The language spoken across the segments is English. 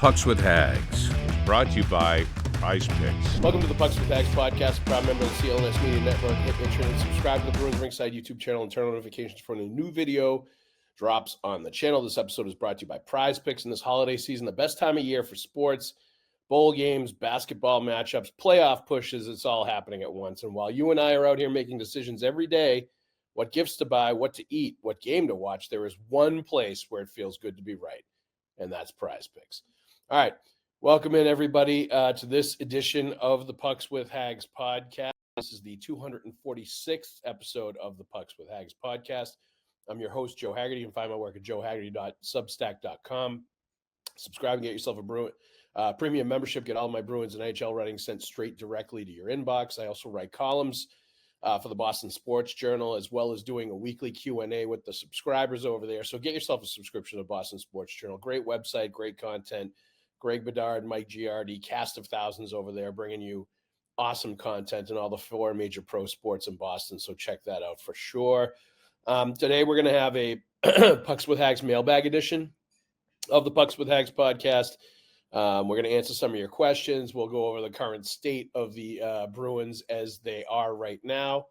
Pucks with Haggs, brought to you by Prize Picks. Welcome to the Pucks with Haggs podcast, proud member of the CLNS Media Network. Hit make sure to subscribe to the Bruins Ringside YouTube channel and turn on notifications for when a new video drops on the channel. This episode is brought to you by Prize Picks. In this holiday season, the best time of year for sports, bowl games, basketball matchups, playoff pushes, it's all happening at once. And while you and I are out here making decisions every day, what gifts to buy, what to eat, what game to watch, there is one place where it feels good to be right, and that's Prize Picks. All right. Welcome in, everybody, to this edition of the Pucks with Haggs podcast. This is the 246th episode of the Pucks with Haggs podcast. I'm your host, Joe Haggerty. You can find my work at joehaggerty.substack.com. Subscribe and get yourself a premium membership. Get all my Bruins and NHL writing sent straight directly to your inbox. I also write columns for the Boston Sports Journal, as well as doing a weekly Q&A with the subscribers over there. So get yourself a subscription to Boston Sports Journal. Great website, great content. Greg Bedard, Mike Giardi, cast of thousands over there, bringing you awesome content and all the four major pro sports in Boston. So check that out for sure. Today we're going to have a Pucks with Haggs mailbag edition of the Pucks with Haggs podcast. We're going to answer some of your questions. We'll go over the current state of the Bruins as they are right now,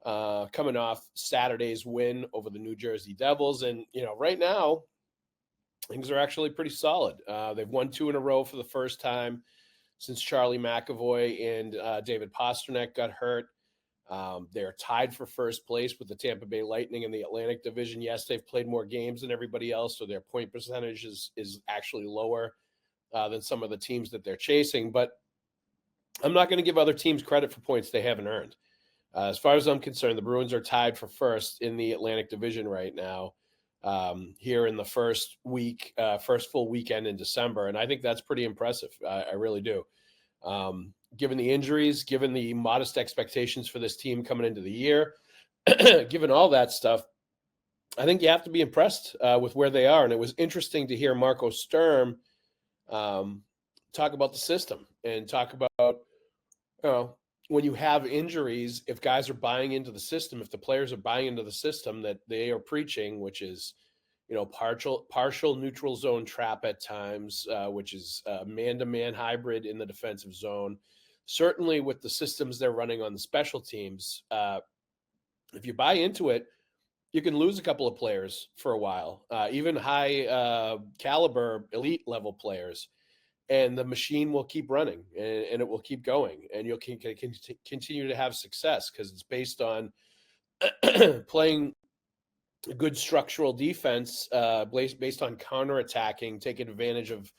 coming off Saturday's win over the New Jersey Devils. And, right now, things are actually pretty solid. They've won 2 in a row for the first time since Charlie McAvoy and David Pasrnak got hurt. They're tied for first place with the Tampa Bay Lightning in the Atlantic Division. Yes, they've played more games than everybody else, so their point percentage is actually lower than some of the teams that they're chasing. But I'm not going to give other teams credit for points they haven't earned. As far as I'm concerned, the Bruins are tied for first in the Atlantic Division right now. Here in the first full weekend in December. And I think that's pretty impressive. I really do. Given the injuries, given the modest expectations for this team coming into the year, given all that stuff, I think you have to be impressed with where they are. And it was interesting to hear Marco Sturm talk about the system and talk about, when you have injuries, if guys are buying into the system, if the players are buying into the system that they are preaching, which is, partial neutral zone trap at times, which is man-to-man hybrid in the defensive zone. Certainly with the systems they're running on the special teams, if you buy into it, you can lose a couple of players for a while, even high caliber elite level players. And the machine will keep running and it will keep going. And you'll continue to have success because it's based on playing a good structural defense, based on counterattacking, taking advantage of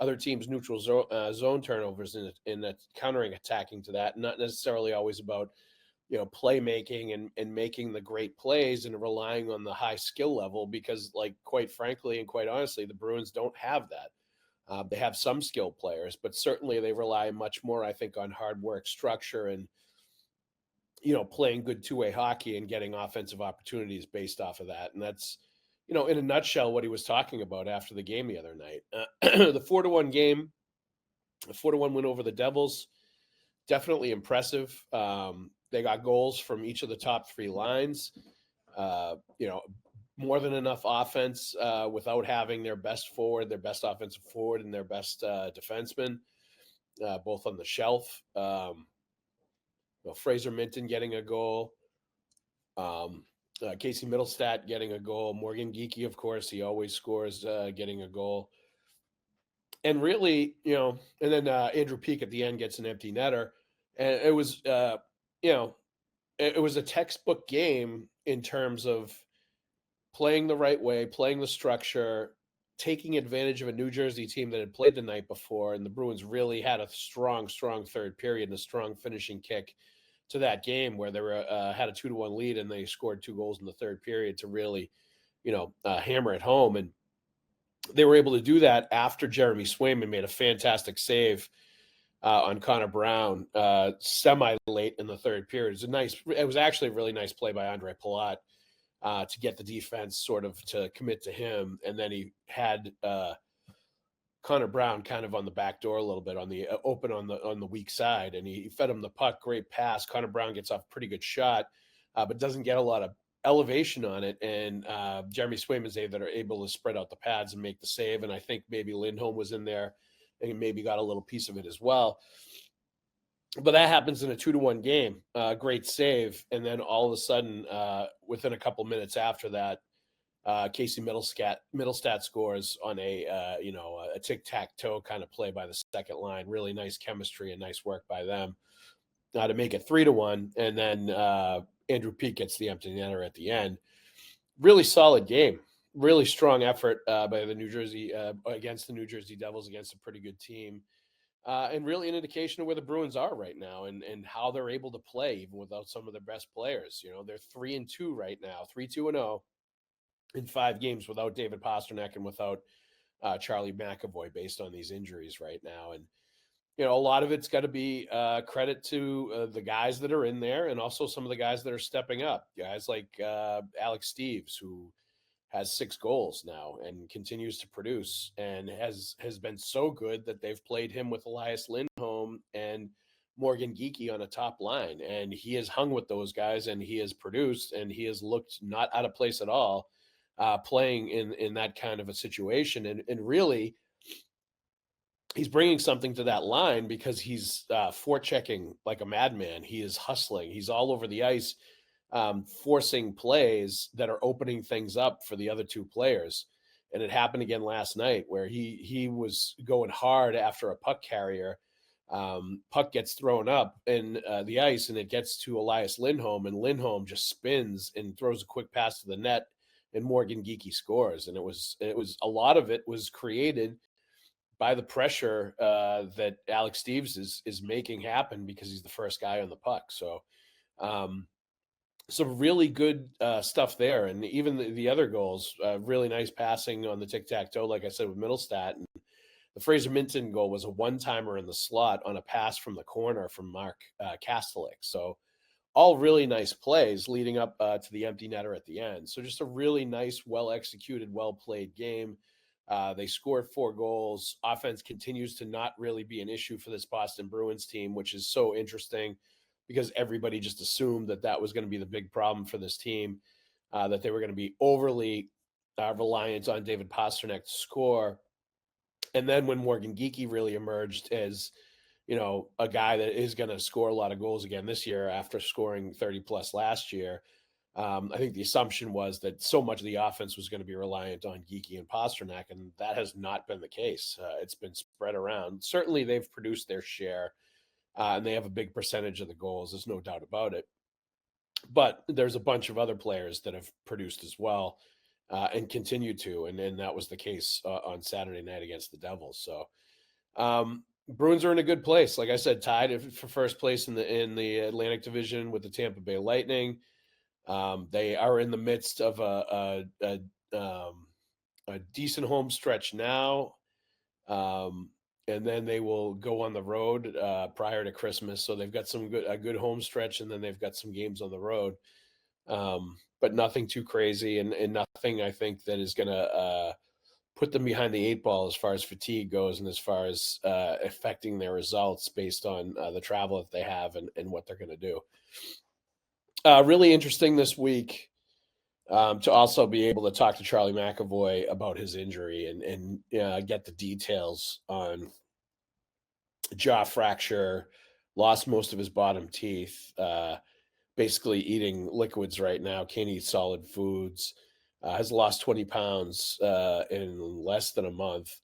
other teams' neutral zone turnovers in countering attacking to that. Not necessarily always about, playmaking and making the great plays and relying on the high skill level because, quite frankly and quite honestly, the Bruins don't have that. They have some skilled players, but certainly they rely much more, I think, on hard work, structure, and, playing good two-way hockey and getting offensive opportunities based off of that. And that's, in a nutshell, what he was talking about after the game the other night. The 4-1 game, the 4-1 win over the Devils, definitely impressive. They got goals from each of the top 3 lines. More than enough offense without having their best forward, their best offensive forward, and their best defenseman, both on the shelf. Fraser Minton getting a goal. Casey Middlestat getting a goal. Morgan Geekie, of course, he always scores, getting a goal. And really, and then Andrew Peeke at the end gets an empty netter. And it was, it was a textbook game in terms of playing the right way, playing the structure, taking advantage of a New Jersey team that had played the night before. And the Bruins really had a strong third period and a strong finishing kick to that game where they had a 2-1 lead and they scored 2 goals in the third period to really, hammer it home. And they were able to do that after Jeremy Swayman made a fantastic save on Connor Brown semi-late in the third period. It was actually a really nice play by Andre Palat. To get the defense sort of to commit to him. And then he had Connor Brown kind of on the back door a little bit on the open on the weak side. And he fed him the puck, great pass. Connor Brown gets off a pretty good shot, but doesn't get a lot of elevation on it, and Jeremy Swayman's able to spread out the pads and make the save. And I think maybe Lindholm was in there and maybe got a little piece of it as well. But that happens in a 2-1 game. Great save, and then all of a sudden, within a couple minutes after that, Casey Middlestat scores on a tic-tac-toe kind of play by the second line. Really nice chemistry and nice work by them to make it 3-1. And then Andrew Peeke gets the empty netter at the end. Really solid game. Really strong effort by the New Jersey against the New Jersey Devils, against a pretty good team. And really an indication of where the Bruins are right now and how they're able to play even without some of their best players. You know, they're 3-2 right now, 3-2-0 in 5 games without David Pasrnak and without Charlie McAvoy based on these injuries right now. And, you know, a lot of it's got to be credit to the guys that are in there and also some of the guys that are stepping up. Guys like Alex Steeves, who has 6 goals now and continues to produce and has been so good that they've played him with Elias Lindholm and Morgan Geekie on a top line. And he has hung with those guys and he has produced and he has looked not out of place at all playing in that kind of a situation. And really, he's bringing something to that line because he's forechecking like a madman. He is hustling. He's all over the ice, forcing plays that are opening things up for the other 2 players. And it happened again last night where he was going hard after a puck carrier. Puck gets thrown up in the ice and it gets to Elias Lindholm, and Lindholm just spins and throws a quick pass to the net, and Morgan Geekie scores. And it was a lot of it was created by the pressure that Alex Steeves is making happen because he's the first guy on the puck. So some really good stuff there. And even the other goals, really nice passing on the tic-tac-toe, like I said, with Middlestat. And the Fraser Minton goal was a one-timer in the slot on a pass from the corner from Mark Kastelik. So all really nice plays leading up to the empty netter at the end. So just a really nice, well-executed, well-played game. They scored 4 goals. Offense continues to not really be an issue for this Boston Bruins team, which is so interesting because everybody just assumed that was going to be the big problem for this team, that they were going to be overly reliant on David Pastrnak to score. And then when Morgan Geekie really emerged as, you know, a guy that is going to score a lot of goals again this year after scoring 30 plus last year, I think the assumption was that so much of the offense was going to be reliant on Geekie and Pastrnak, and that has not been the case. It's been spread around. Certainly they've produced their share, and they have a big percentage of the goals. There's no doubt about it. But there's a bunch of other players that have produced as well and continue to, and that was the case on Saturday night against the Devils. So Bruins are in a good place. Like I said, tied for first place in the Atlantic Division with the Tampa Bay Lightning. They are in the midst of a decent home stretch now, and then they will go on the road prior to Christmas. So they've got a good home stretch, and then they've got some games on the road, but nothing too crazy, and nothing I think that is going to put them behind the 8 ball as far as fatigue goes, and as far as affecting their results based on the travel that they have and what they're going to do. Really interesting this week to also be able to talk to Charlie McAvoy about his injury and get the details on jaw fracture, lost most of his bottom teeth, basically eating liquids right now, can't eat solid foods, has lost 20 pounds in less than a month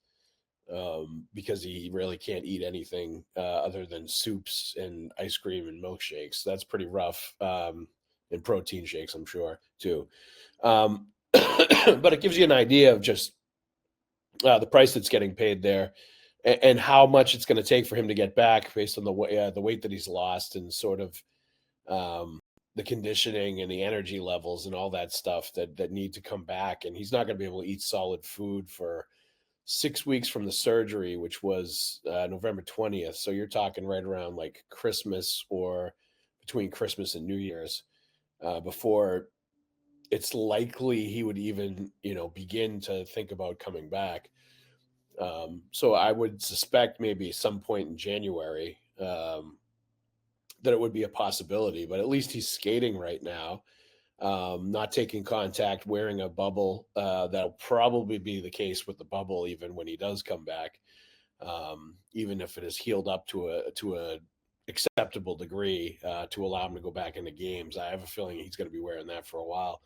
because he really can't eat anything other than soups and ice cream and milkshakes. That's pretty rough. And protein shakes, I'm sure, too. But it gives you an idea of just the price that's getting paid there and how much it's going to take for him to get back based on the weight that he's lost and sort of the conditioning and the energy levels and all that stuff that need to come back. And he's not going to be able to eat solid food for 6 weeks from the surgery, which was November 20th. So you're talking right around like Christmas or between Christmas and New Year's. Before it's likely he would even, begin to think about coming back. So I would suspect maybe some point in January that it would be a possibility, but at least he's skating right now. not taking contact, wearing a bubble. That'll probably be the case with the bubble, even when he does come back, even if it is healed up to a acceptable degree to allow him to go back into games. I have a feeling he's going to be wearing that for a while.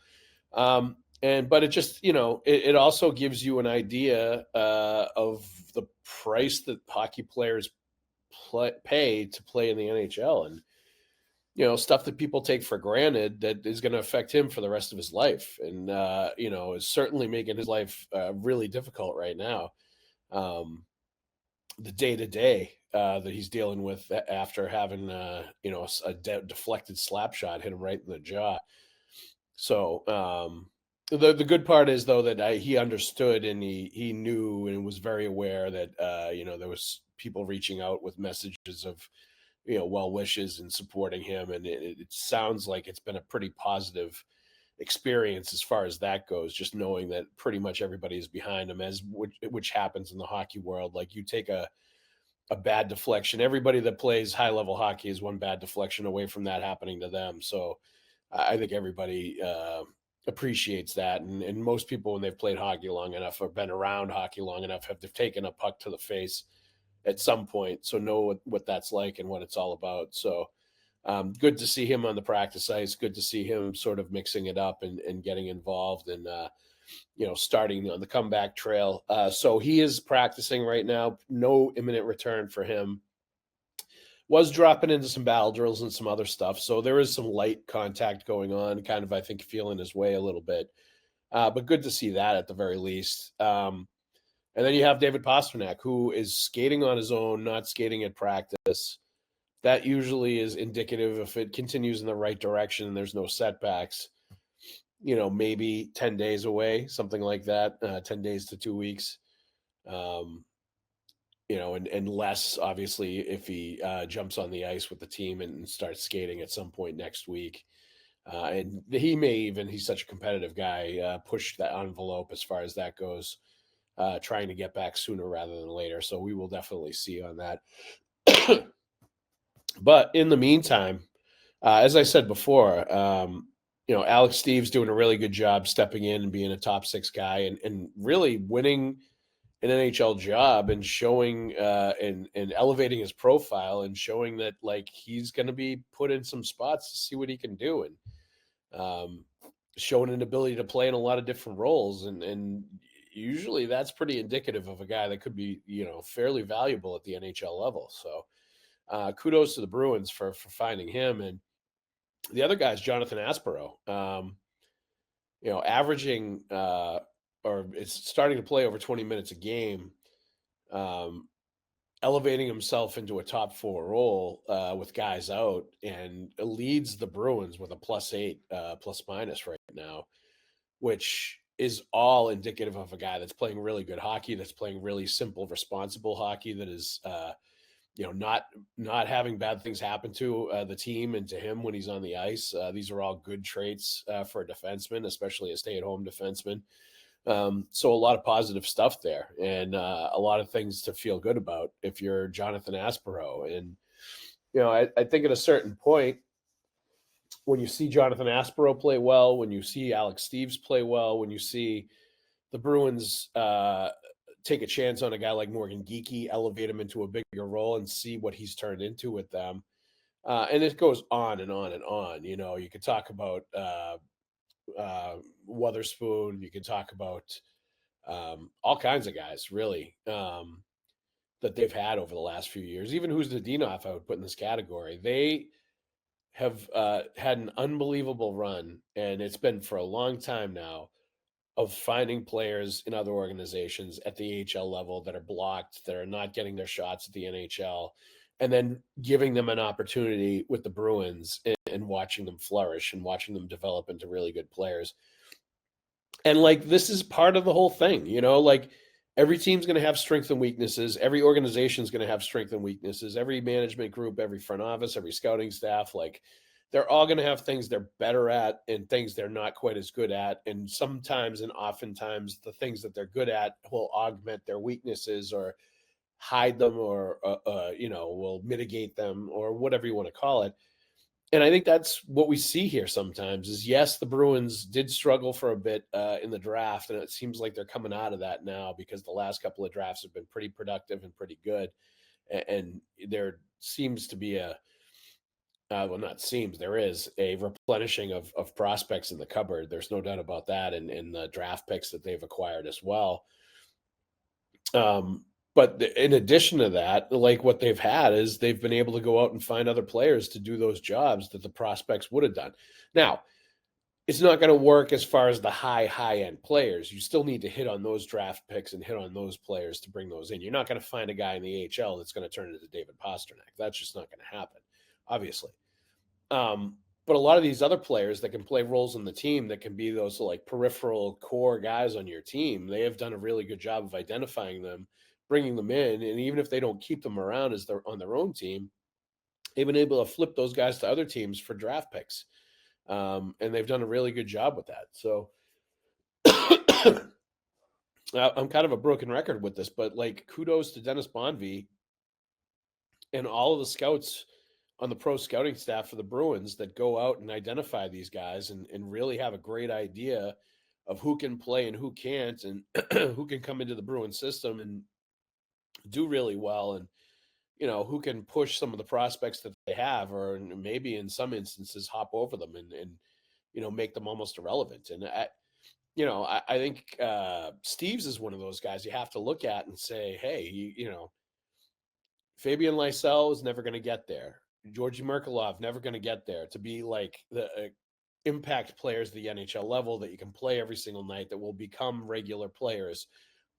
But it just, it also gives you an idea of the price that hockey players pay to play in the NHL, and stuff that people take for granted that is going to affect him for the rest of his life, and is certainly making his life really difficult right now. The day to day that he's dealing with after having a deflected slap shot hit him right in the jaw. So the good part is, though, that he understood, and he knew and was very aware that there was people reaching out with messages of well wishes and supporting him, and it sounds like it's been a pretty positive experience as far as that goes, just knowing that pretty much everybody is behind him, which happens in the hockey world. Like, you take a bad deflection, everybody that plays high level hockey is one bad deflection away from that happening to them. So I think everybody appreciates that, and most people, when they've played hockey long enough or been around hockey long enough, have taken a puck to the face at some point, so know what that's like and what it's all about. So good to see him on the practice ice. Good to see him sort of mixing it up and getting involved, and starting on the comeback trail. So he is practicing right now. No imminent return for him. Was dropping into some battle drills and some other stuff. So there is some light contact going on, kind of, I think, feeling his way a little bit. But good to see that at the very least. And then you have David Pasrnak, who is skating on his own, not skating at practice. That usually is indicative, if it continues in the right direction and there's no setbacks, maybe 10 days away, something like that, 10 days to 2 weeks. And less, obviously, if he jumps on the ice with the team and starts skating at some point next week. And he may even, he's such a competitive guy, push that envelope as far as that goes, trying to get back sooner rather than later. So we will definitely see on that. But in the meantime, as I said before, Alex Steve's doing a really good job stepping in and being a top six guy and really winning an NHL job and showing and elevating his profile and showing that, like, he's going to be put in some spots to see what he can do, and showing an ability to play in a lot of different roles. And usually that's pretty indicative of a guy that could be, fairly valuable at the NHL level. So kudos to the Bruins for finding him. And the other guy is Jonathan Aspero, averaging or it's starting to play over 20 minutes a game, elevating himself into a top four role with guys out, and leads the Bruins with a +8 plus minus right now, which is all indicative of a guy that's playing really good hockey, that's playing really simple, responsible hockey, that is not having bad things happen to the team and to him when he's on the ice. These are all good traits for a defenseman, especially a stay-at-home defenseman. So a lot of positive stuff there, and a lot of things to feel good about if you're Jonathan Aspero. And, I think at a certain point, when you see Jonathan Aspero play well, when you see Alex Steves play well, when you see the Bruins take a chance on a guy like Morgan Geekie, elevate him into a bigger role, and see what he's turned into with them. And it goes on and on and on. You could talk about Wotherspoon. You could talk about all kinds of guys, really, that they've had over the last few years. Even Kuznetsov, I would put in this category. They have had an unbelievable run, and it's been for a long time now, of finding players in other organizations at the AHL level that are blocked, that are not getting their shots at the NHL, and then giving them an opportunity with the Bruins and watching them flourish and watching them develop into really good players. And, like, this is part of the whole thing, like, every team's going to have strengths and weaknesses. Every organization is going to have strengths and weaknesses. Every management group, every front office, every scouting staff, like, they're all going to have things they're better at and things they're not quite as good at. And sometimes, and oftentimes, the things that they're good at will augment their weaknesses or hide them, or will mitigate them, or whatever you want to call it. And I think that's what we see here sometimes is, yes, the Bruins did struggle for a bit in the draft, and it seems like they're coming out of that now because the last couple of drafts have been pretty productive and pretty good. And there seems to be well, not seems, there is a replenishing of prospects in the cupboard. There's no doubt about that, and the draft picks that they've acquired as well. But in addition to that, like what they've had is they've been able to go out and find other players to do those jobs that the prospects would have done. Now, it's not going to work as far as the high end players. You still need to hit on those draft picks and hit on those players to bring those in. You're not going to find a guy in the AHL that's going to turn into David Pastrnak. That's just not going to happen, obviously. But a lot of these other players that can play roles in the team that can be those like peripheral core guys on your team, they have done a really good job of identifying them, bringing them in, and even if they don't keep them around as they're on their own team, they've been able to flip those guys to other teams for draft picks, and they've done a really good job with that. So I'm kind of a broken record with this, but like kudos to Dennis Bonvie and all of the scouts on the pro scouting staff for the Bruins that go out and identify these guys and really have a great idea of who can play and who can't, and who can come into the Bruins system and do really well, and who can push some of the prospects that they have, or maybe in some instances hop over them and make them almost irrelevant. And I think Steves is one of those guys you have to look at and say, hey, Fabian Lysell is never going to get there. Georgi Merkulov never going to get there to be like the impact players at the NHL level that you can play every single night that will become regular players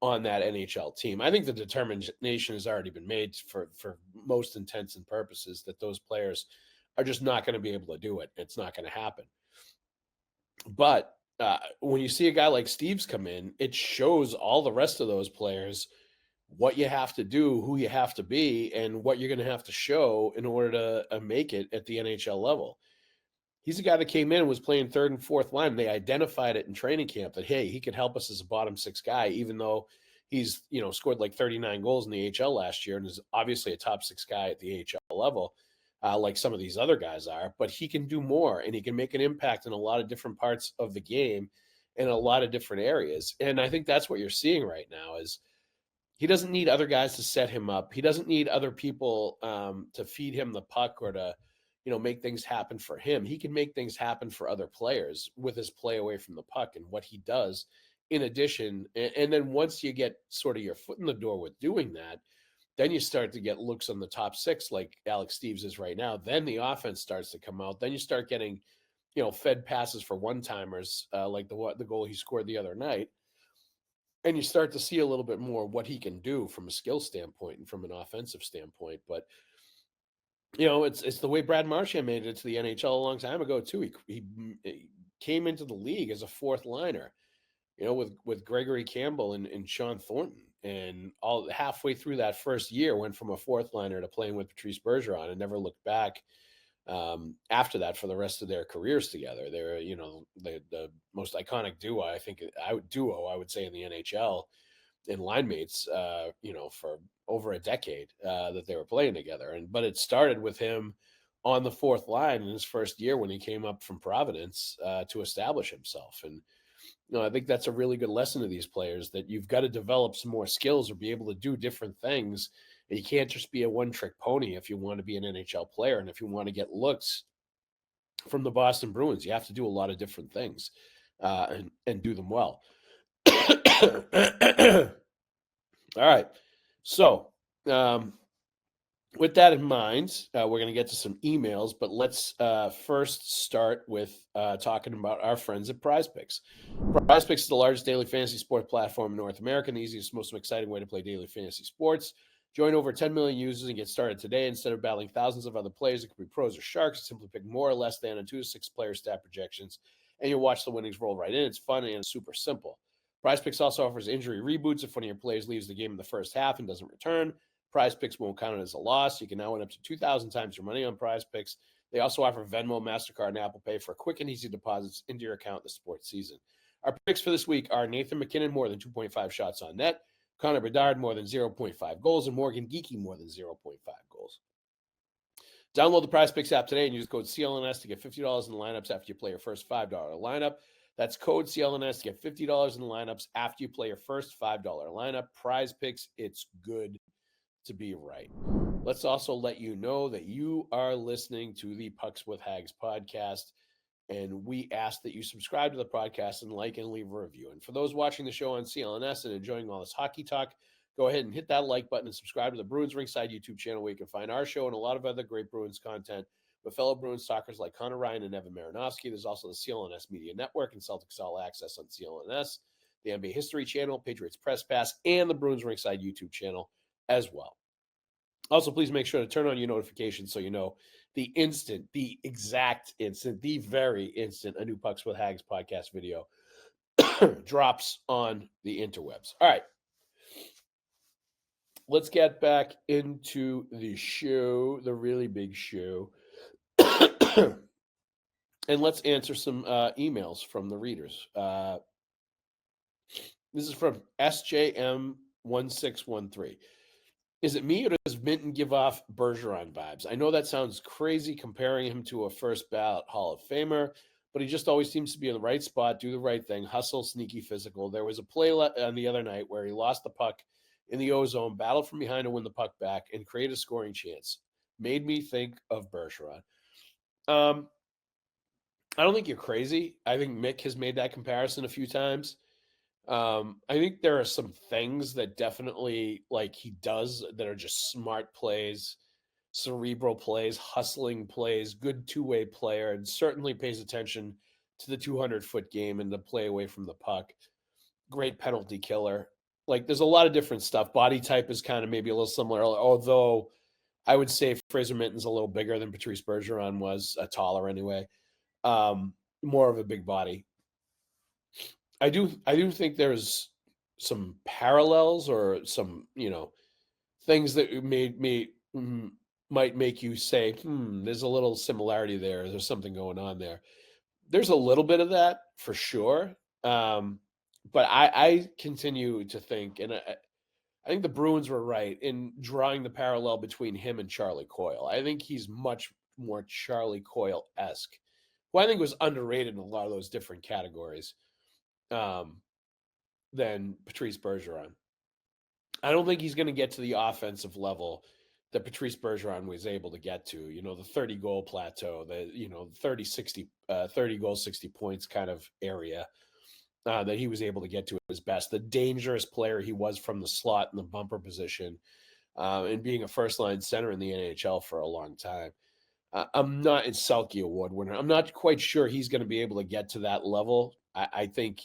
on that NHL team. I think the determination has already been made for most intents and purposes that those players are just not going to be able to do it. It's not going to happen. But when you see a guy like Steves come in, it shows all the rest of those players what you have to do, who you have to be, and what you're going to have to show in order to make it at the NHL level. He's a guy that came in and was playing third and fourth line. They identified it in training camp that, hey, he could help us as a bottom six guy, even though he's, scored like 39 goals in the AHL last year and is obviously a top six guy at the AHL level, like some of these other guys are. But he can do more, and he can make an impact in a lot of different parts of the game in a lot of different areas. And I think that's what you're seeing right now is he doesn't need other guys to set him up. He doesn't need other people to feed him the puck or to, make things happen for him. He can make things happen for other players with his play away from the puck and what he does in addition. And then once you get sort of your foot in the door with doing that, then you start to get looks on the top six like Alex Steves is right now. Then the offense starts to come out. Then you start getting, fed passes for one-timers like the goal he scored the other night. And you start to see a little bit more what he can do from a skill standpoint and from an offensive standpoint. But, it's the way Brad Marchand made it to the NHL a long time ago, too. He came into the league as a fourth liner, with Gregory Campbell and Sean Thornton. And all halfway through that first year went from a fourth liner to playing with Patrice Bergeron and never looked back after that for the rest of their careers together. They're, the most iconic duo, I think, I would say in the NHL and line mates, for over a decade that they were playing together. But it started with him on the fourth line in his first year when he came up from Providence to establish himself. And, I think that's a really good lesson to these players that you've got to develop some more skills or be able to do different things. And you can't just be a one-trick pony if you want to be an NHL player. And if you want to get looks from the Boston Bruins, you have to do a lot of different things and do them well. All right. So with that in mind, we're going to get to some emails, but let's first start with talking about our friends at Prize Picks. Prize Picks is the largest daily fantasy sport platform in North America and the easiest, most exciting way to play daily fantasy sports. Join over 10 million users and get started today. Instead of battling thousands of other players, it could be pros or sharks. Simply pick more or less than 2 to 6 player stat projections, and you'll watch the winnings roll right in. It's fun and super simple. Prize Picks also offers injury reboots if one of your players leaves the game in the first half and doesn't return. Prize Picks won't count it as a loss. You can now win up to 2,000 times your money on Prize Picks. They also offer Venmo, MasterCard, and Apple Pay for quick and easy deposits into your account this sports season. Our picks for this week are Nathan MacKinnon, more than 2.5 shots on net, Connor Bedard, more than 0.5 goals, and Morgan Geekie, more than 0.5 goals. Download the Prize Picks app today and use code CLNS to get $50 in the lineups after you play your first $5 lineup. That's code CLNS to get $50 in the lineups after you play your first $5 lineup. Prize Picks, it's good to be right. Let's also let you know that you are listening to the Pucks with Haggs podcast, and we ask that you subscribe to the podcast and like and leave a review. And for those watching the show on CLNS and enjoying all this hockey talk, go ahead and hit that like button and subscribe to the Bruins Ringside YouTube channel, where you can find our show and a lot of other great Bruins content with fellow Bruins talkers like Conor Ryan and Marinofski. There's also the CLNS Media Network and Celtics All Access on CLNS, the NBA History Channel, Patriots Press Pass, and the Bruins Ringside YouTube channel as well. Also, please make sure to turn on your notifications so you know the exact instant, the very instant a new Pucks with Haggs podcast video drops on the interwebs. All right. Let's get back into the show, the really big show. And let's answer some emails from the readers. This is from SJM1613. Is it me, or does Minton give off Bergeron vibes? I know that sounds crazy comparing him to a first ballot Hall of Famer, but he just always seems to be in the right spot, do the right thing, hustle, sneaky, physical. There was a play on the other night where he lost the puck in the O-zone, battled from behind to win the puck back, and create a scoring chance. Made me think of Bergeron. I don't think you're crazy. I think Mick has made that comparison a few times. I think there are some things that definitely, like, he does that are just smart plays, cerebral plays, hustling plays, good two-way player, and certainly pays attention to the 200-foot game and the play away from the puck. Great penalty killer. Like, there's a lot of different stuff. Body type is kind of maybe a little similar, although I would say Fraser Minton's a little bigger than Patrice Bergeron was, taller anyway. More of a big body. I do think there's some parallels or some, things that might make you say, there's a little similarity there. There's something going on there. There's a little bit of that for sure. But I continue to think, and I think the Bruins were right in drawing the parallel between him and Charlie Coyle. I think he's much more Charlie Coyle-esque, who I think was underrated in a lot of those different categories than Patrice Bergeron. I don't think he's going to get to the offensive level that Patrice Bergeron was able to get to, the 30-goal plateau, the 30 goals, 60 points kind of area. That he was able to get to at his best, the dangerous player he was from the slot in the bumper position, and being a first-line center in the NHL for a long time. I'm not a Selke Award winner. I'm not quite sure he's going to be able to get to that level. I think,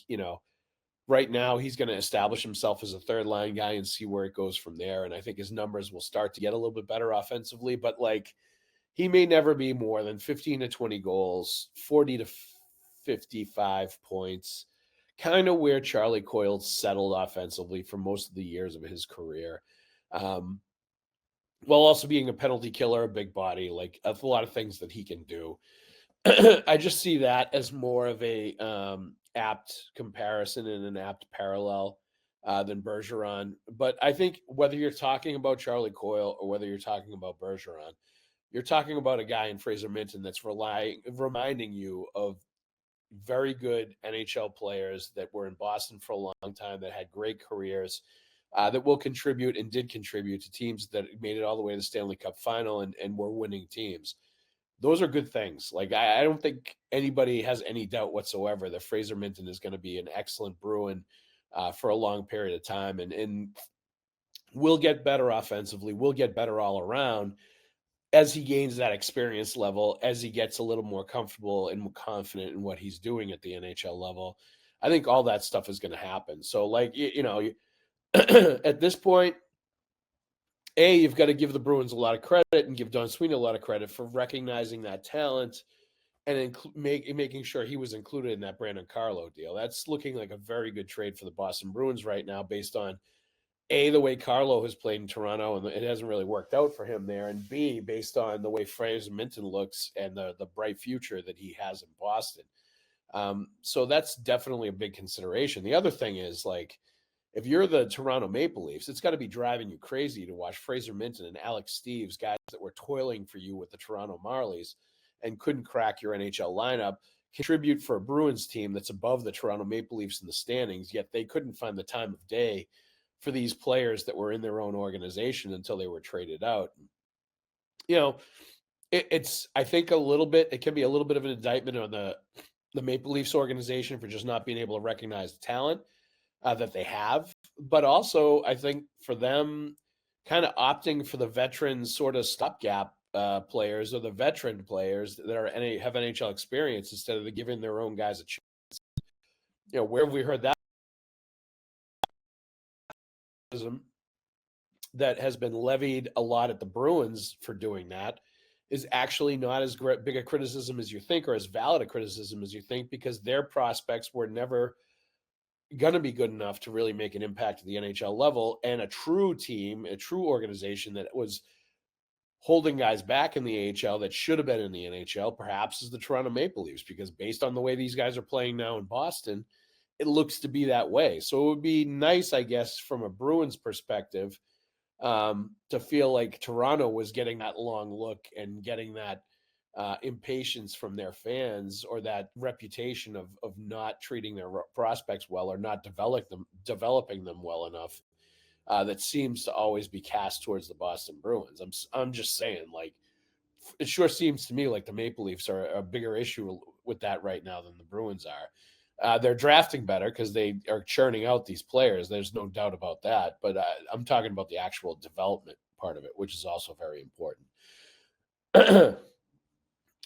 right now he's going to establish himself as a third-line guy and see where it goes from there, and I think his numbers will start to get a little bit better offensively, but, he may never be more than 15 to 20 goals, 40 to 55 points, kind of where Charlie Coyle settled offensively for most of the years of his career, while also being a penalty killer, a big body, a lot of things that he can do. I just see that as more of a apt comparison and an apt parallel than Bergeron. But I think whether you're talking about Charlie Coyle or whether you're talking about Bergeron, you're talking about a guy in Fraser Minton that's reminding you of very good NHL players that were in Boston for a long time, that had great careers, that will contribute and did contribute to teams that made it all the way to the Stanley Cup final and were winning teams. Those are good things. I don't think anybody has any doubt whatsoever that Fraser Minton is going to be an excellent Bruin for a long period of time, and will get better offensively, will get better all around as he gains that experience level, as he gets a little more comfortable and more confident in what he's doing at the NHL level. I think all that stuff is going to happen. So, at this point, you've got to give the Bruins a lot of credit and give Don Sweeney a lot of credit for recognizing that talent and making sure he was included in that Brandon Carlo deal. That's looking like a very good trade for the Boston Bruins right now, based on the way Carlo has played in Toronto, and it hasn't really worked out for him there, and B, based on the way Fraser Minton looks and the bright future that he has in Boston. So that's definitely a big consideration. The other thing is, if you're the Toronto Maple Leafs, it's got to be driving you crazy to watch Fraser Minton and Alex Steeves, guys that were toiling for you with the Toronto Marlies and couldn't crack your NHL lineup contribute for a Bruins team that's above the Toronto Maple Leafs in the standings, yet they couldn't find the time of day for these players that were in their own organization until they were traded out. It's I think it can be a little bit of an indictment on the Maple Leafs organization for just not being able to recognize the talent that they have, but also I think for them kind of opting for the veteran sort of stopgap players or the veteran players that have NHL experience instead of giving their own guys a chance. Where have we heard that that has been levied a lot at the Bruins for doing that is actually not as big a criticism as you think, or as valid a criticism as you think, because their prospects were never going to be good enough to really make an impact at the NHL level. And a true team, a true organization that was holding guys back in the AHL that should have been in the NHL, perhaps, is the Toronto Maple Leafs, because based on the way these guys are playing now in Boston, it looks to be that way. So it would be nice, I guess, from a Bruins perspective, to feel like Toronto was getting that long look and getting that impatience from their fans, or that reputation of not treating their prospects well, or not developing them well enough, that seems to always be cast towards the Boston Bruins. I'm just saying, like, it sure seems to me like the Maple Leafs are a bigger issue with that right now than the Bruins are. They're drafting better because they are churning out these players. There's no doubt about that. But I'm talking about the actual development part of it, which is also very important.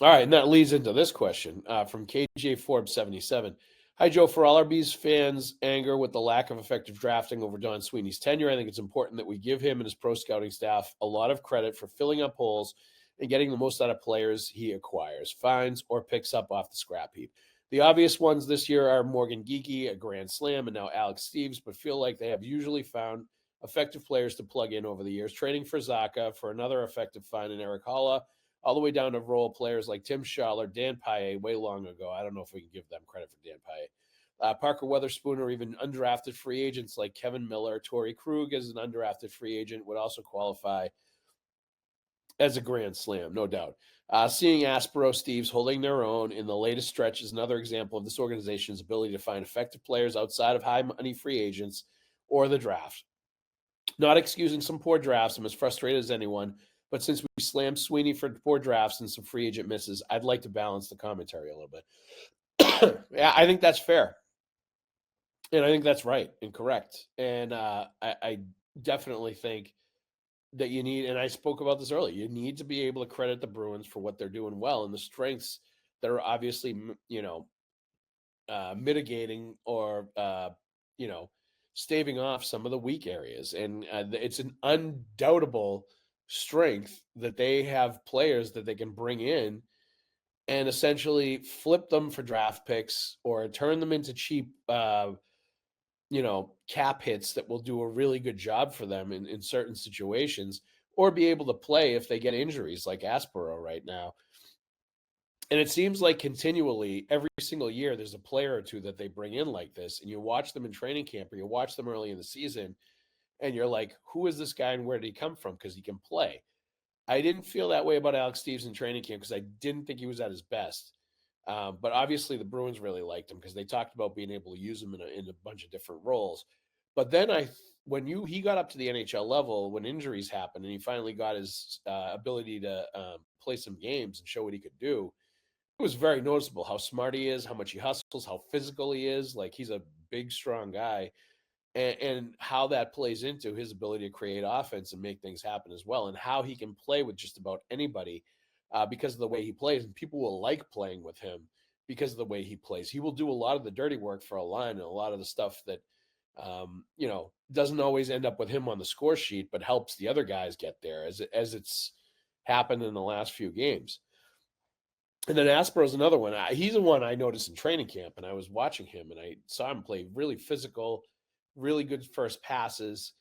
All right, and that leads into this question from KJ Forbes 77. Hi, Joe. For all our Bees fans' anger with the lack of effective drafting over Don Sweeney's tenure, I think it's important that we give him and his pro scouting staff a lot of credit for filling up holes and getting the most out of players he acquires, finds, or picks up off the scrap heap. The obvious ones this year are Morgan Geekie, a grand slam, and now Alex Steeves, but feel like they have usually found effective players to plug in over the years, trading for Zaka for another effective find in Eric Holla, all the way down to role players like Tim Schaller, Dan Paille, way long ago. I don't know if we can give them credit for Dan Paille. Parker Weatherspoon, or even undrafted free agents like Kevin Miller. Torrey Krug, as an undrafted free agent, would also qualify as a grand slam, no doubt. Seeing Aspero Steeves holding their own in the latest stretch is another example of this organization's ability to find effective players outside of high-money free agents or the draft. Not excusing some poor drafts, I'm as frustrated as anyone, but since we slammed Sweeney for poor drafts and some free agent misses, I'd like to balance the commentary a little bit. Yeah, I think that's fair. And I think that's right and correct. And I definitely think that you need, and I spoke about this earlier, you need to be able to credit the Bruins for what they're doing well and the strengths that are obviously, mitigating or, staving off some of the weak areas. And it's an undoubtable strength that they have players that they can bring in and essentially flip them for draft picks or turn them into cheap, cap hits that will do a really good job for them in certain situations, or be able to play if they get injuries like Aspero right now. And it seems like continually, every single year, there's a player or two that they bring in like this, and you watch them in training camp or you watch them early in the season, and you're like, who is this guy and where did he come from? Because he can play. I didn't feel that way about Alex Steeves in training camp because I didn't think he was at his best. But obviously the Bruins really liked him because they talked about being able to use him in a bunch of different roles. But then he got up to the NHL level, when injuries happened and he finally got his ability to play some games and show what he could do, it was very noticeable how smart he is, how much he hustles, how physical he is. Like, he's a big, strong guy. And how that plays into his ability to create offense and make things happen as well, and how he can play with just about anybody because of the way he plays. And people will like playing with him because of the way he plays. He will do a lot of the dirty work for a line and a lot of the stuff that, doesn't always end up with him on the score sheet, but helps the other guys get there, as it's happened in the last few games. And then Aspero's another one. He's the one I noticed in training camp, and I was watching him, and I saw him play really physical, really good first passes,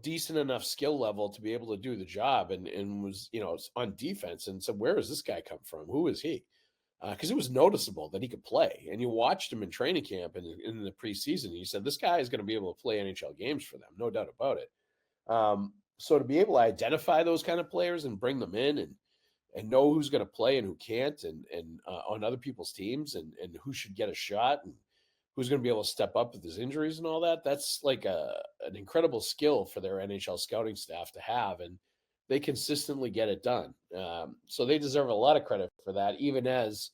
decent enough skill level to be able to do the job, and was, on defense. And so where does this guy come from? Who is he? Because it was noticeable that he could play. And you watched him in training camp and in the preseason, and you said, this guy is going to be able to play NHL games for them, no doubt about it. So to be able to identify those kind of players and bring them in and know who's going to play and who can't and on other people's teams and who should get a shot and who's going to be able to step up with his injuries and all that, that's like an incredible skill for their NHL scouting staff to have. And they consistently get it done. So they deserve a lot of credit for that, even as,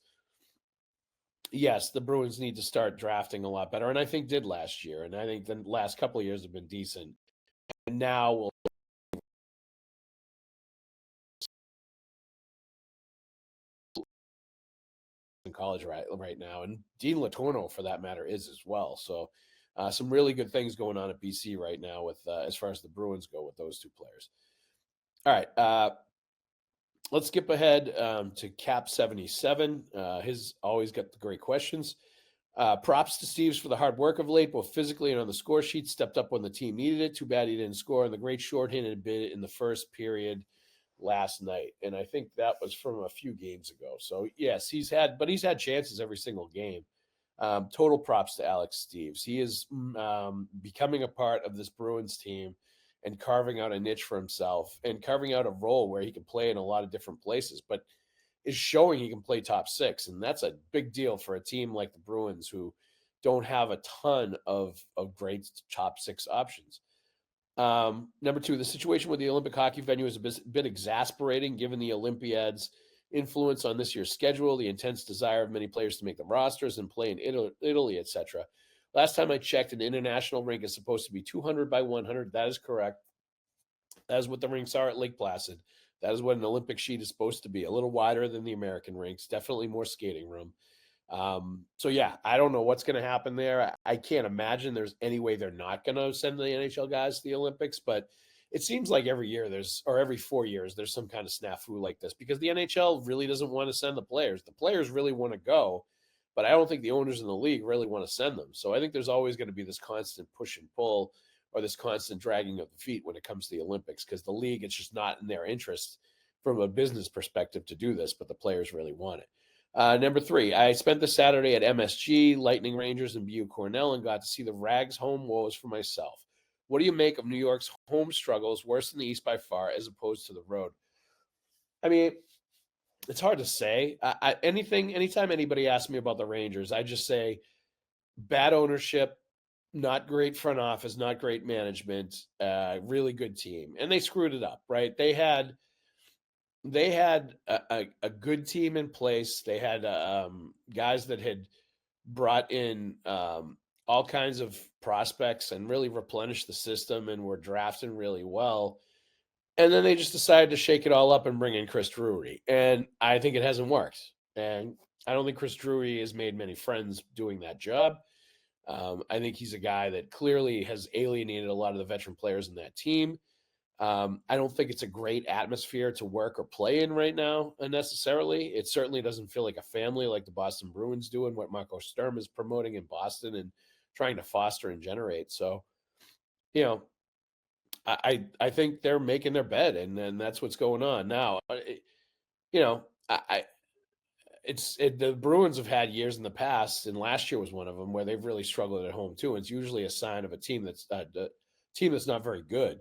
yes, the Bruins need to start drafting a lot better. And I think did last year. And I think the last couple of years have been decent. And now we'll in college right now, and Dean Letourneau, for that matter, is as well. So some really good things going on at BC right now with as far as the Bruins go with those two players. All right, let's skip ahead to Cap 77. His always got the great questions. Props to Steves for the hard work of late, both physically and on the score sheet. Stepped up when the team needed it. Too bad he didn't score on the great shorthanded bid in the first period last night. And I think that was from a few games ago. So yes, he's had chances every single game. Total props to Alex Steves. He is becoming a part of this Bruins team and carving out a niche for himself and carving out a role where he can play in a lot of different places, but is showing he can play top six. And that's a big deal for a team like the Bruins who don't have a ton of great top six options. Number two, the situation with the Olympic hockey venue is a bit exasperating given the Olympiad's influence on this year's schedule, the intense desire of many players to make the rosters and play in Italy, etc. Last time I checked, an international rink is supposed to be 200 by 100. That is correct. That is what the rinks are at Lake Placid. That is what an Olympic sheet is supposed to be. A little wider than the American rinks, definitely more skating room. So yeah, I don't know what's going to happen there. I can't imagine there's any way they're not going to send the NHL guys to the Olympics, but it seems like every year every 4 years, there's some kind of snafu like this because the NHL really doesn't want to send the players. The players really want to go, but I don't think the owners in the league really want to send them. So I think there's always going to be this constant push and pull or this constant dragging of the feet when it comes to the Olympics because the league, it's just not in their interest from a business perspective to do this, but the players really want it. Number three, I spent the Saturday at MSG, Lightning Rangers, and BU Cornell and got to see the Rags home woes for myself. What do you make of New York's home struggles, worse than the East by far, as opposed to the road? I mean, it's hard to say. Anytime anybody asks me about the Rangers, I just say bad ownership, not great front office, not great management, really good team. And they screwed it up, right? They had a good team in place. They had guys that had brought in all kinds of prospects and really replenished the system and were drafting really well. And then they just decided to shake it all up and bring in Chris Drury. And I think it hasn't worked. And I don't think Chris Drury has made many friends doing that job. I think he's a guy that clearly has alienated a lot of the veteran players in that team. I don't think it's a great atmosphere to work or play in right now necessarily. It certainly doesn't feel like a family like the Boston Bruins do and what Marco Sturm is promoting in Boston and trying to foster and generate. So, you know, I think they're making their bed and that's what's going on now. You know, the Bruins have had years in the past, and last year was one of them where they've really struggled at home too. And it's usually a sign of a team that's not very good.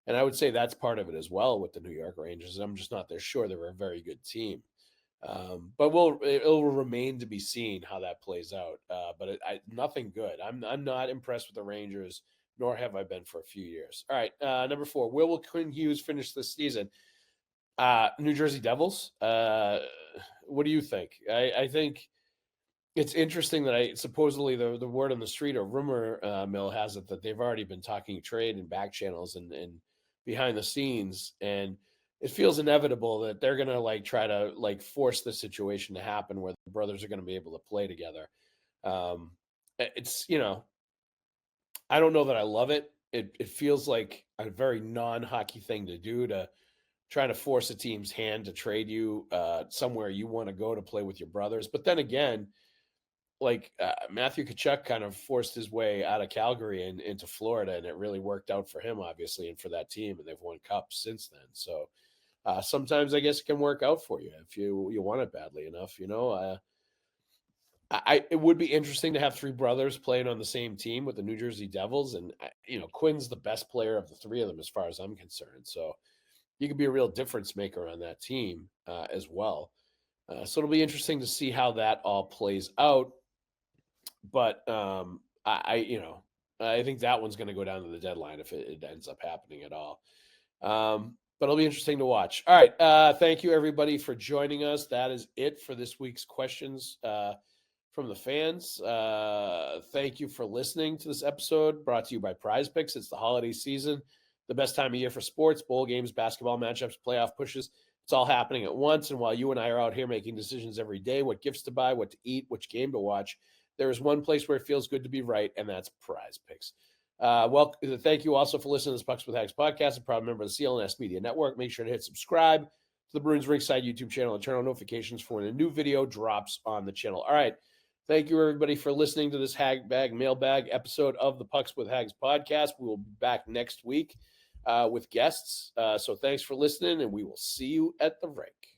And I would say that's part of it as well with the New York Rangers. I'm just not sure they're a very good team. But it'll remain to be seen how that plays out. But nothing good. I'm not impressed with the Rangers, nor have I been for a few years. All right, number four. Will Quinn Hughes finish this season? New Jersey Devils. What do you think? I think it's interesting that supposedly the word on the street or rumor mill has it that they've already been talking trade and back channels and behind the scenes, and it feels inevitable that they're gonna try to force the situation to happen where the brothers are gonna be able to play together. It's I don't know that I love it. It feels like a very non-hockey thing to do to try to force a team's hand to trade you somewhere you want to go to play with your brothers. But then again, Matthew Tkachuk kind of forced his way out of Calgary and into Florida, and it really worked out for him, obviously, and for that team, and they've won cups since then. So sometimes I guess it can work out for you if you want it badly enough. It would be interesting to have three brothers playing on the same team with the New Jersey Devils, and Quinn's the best player of the three of them as far as I'm concerned. So he could be a real difference maker on that team as well. So it'll be interesting to see how that all plays out. But I think that one's going to go down to the deadline if it ends up happening at all. But it'll be interesting to watch. All right. Thank you, everybody, for joining us. That is it for this week's questions from the fans. Thank you for listening to this episode brought to you by Prize Picks. It's the holiday season, the best time of year for sports, bowl games, basketball matchups, playoff pushes. It's all happening at once. And while you and I are out here making decisions every day, what gifts to buy, what to eat, which game to watch, there is one place where it feels good to be right, and that's Prize Picks. Thank you also for listening to this Pucks with Haggs podcast, a proud member of the CLNS Media Network. Make sure to hit subscribe to the Bruins Ringside YouTube channel and turn on notifications for when a new video drops on the channel. All right. Thank you, everybody, for listening to this Hagg Bag Mailbag episode of the Pucks with Haggs podcast. We will be back next week with guests. So thanks for listening, and we will see you at the rink.